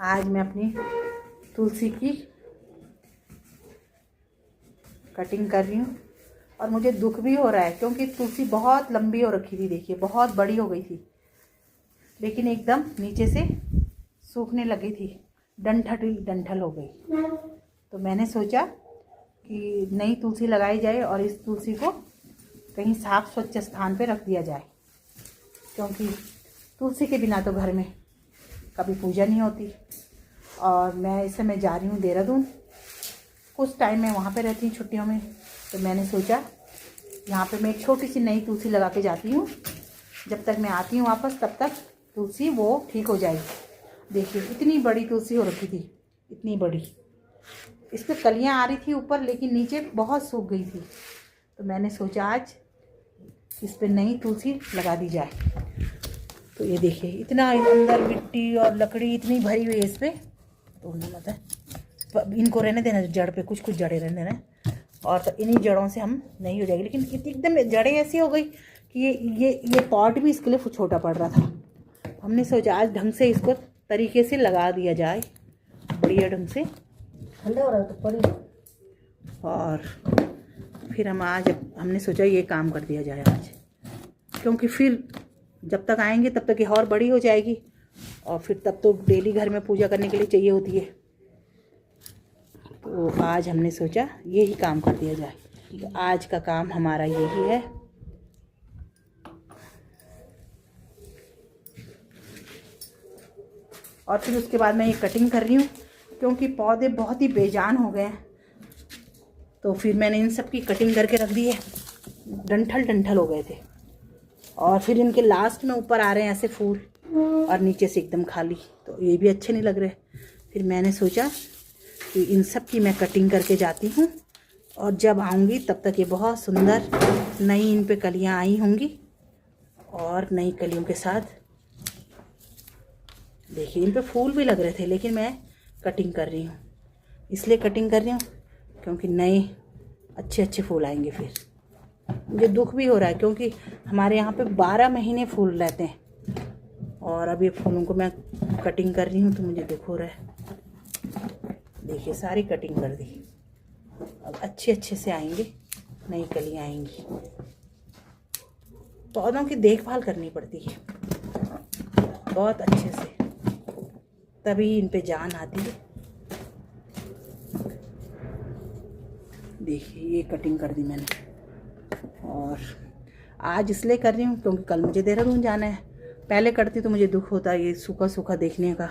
आज मैं अपनी तुलसी की कटिंग कर रही हूँ और मुझे दुख भी हो रहा है क्योंकि तुलसी बहुत लंबी हो रखी थी। देखिए बहुत बड़ी हो गई थी, लेकिन एकदम नीचे से सूखने लगी थी, डंठल डंठल हो गई। तो मैंने सोचा कि नई तुलसी लगाई जाए और इस तुलसी को कहीं साफ स्वच्छ स्थान पे रख दिया जाए, क्योंकि तुलसी के बिना तो घर में कभी पूजा नहीं होती। और मैं इस समय जा रही हूँ देहरादून, कुछ टाइम मैं वहाँ पे रहती हूँ छुट्टियों में। तो मैंने सोचा यहाँ पे मैं एक छोटी सी नई तुलसी लगा के जाती हूँ, जब तक मैं आती हूँ वापस तब तक तुलसी वो ठीक हो जाएगी। देखिए इतनी बड़ी तुलसी हो रखी थी, इतनी बड़ी। इस पर कलियाँ आ रही थी ऊपर, लेकिन नीचे बहुत सूख गई थी। तो मैंने सोचा आज इस पर नई तुलसी लगा दी जाए। तो ये देखिए इतना अंदर मिट्टी और लकड़ी इतनी भरी हुई है इस पर, तोड़ना मत है, इनको रहने देना, जड़ पे कुछ कुछ जड़े रहने देना, और तो इन्हीं जड़ों से हम नहीं हो जाएगी। लेकिन एकदम जड़ें ऐसी हो गई कि ये पॉट भी इसके लिए छोटा पड़ रहा था। हमने सोचा आज ढंग से इसको तरीके से लगा दिया जाए, बढ़िया ढंग से। ठंडा हो रहा है तो पड़ी। और फिर हमने सोचा ये काम कर दिया जाए आज, क्योंकि फिर जब तक आएंगे तब तक ये और बड़ी हो जाएगी, और फिर तब तो डेली घर में पूजा करने के लिए चाहिए होती है। तो आज हमने सोचा यही काम कर दिया जाए। तो आज का काम हमारा यही है। और फिर उसके बाद मैं ये कटिंग कर रही हूँ, क्योंकि पौधे बहुत ही बेजान हो गए हैं। तो फिर मैंने इन सब की कटिंग करके रख दी है, डंठल डंठल हो गए थे। और फिर इनके लास्ट में ऊपर आ रहे हैं ऐसे फूल, और नीचे से एकदम खाली, तो ये भी अच्छे नहीं लग रहे। फिर मैंने सोचा कि इन सब की मैं कटिंग करके जाती हूँ, और जब आऊँगी तब तक ये बहुत सुंदर नई इन पे कलियाँ आई होंगी, और नई कलियों के साथ देखिए इन पे फूल भी लग रहे थे, लेकिन मैं कटिंग कर रही हूँ। इसलिए कटिंग कर रही हूँ क्योंकि नए अच्छे अच्छे फूल आएंगे। फिर मुझे दुख भी हो रहा है क्योंकि हमारे यहाँ पे 12 महीने फूल रहते हैं, और अब ये फूलों को मैं कटिंग कर रही हूँ तो मुझे दुख हो रहा है। देखिए सारी कटिंग कर दी, अब अच्छे अच्छे से आएंगे, नई कलियाँ आएंगी। पौधों की देखभाल करनी पड़ती है बहुत अच्छे से, तभी इन पे जान आती है। देखिए ये कटिंग कर दी मैंने, और आज इसलिए कर रही हूँ क्योंकि कल मुझे देहरादून जाना है। पहले करती तो मुझे दुख होता ये सूखा सूखा देखने का।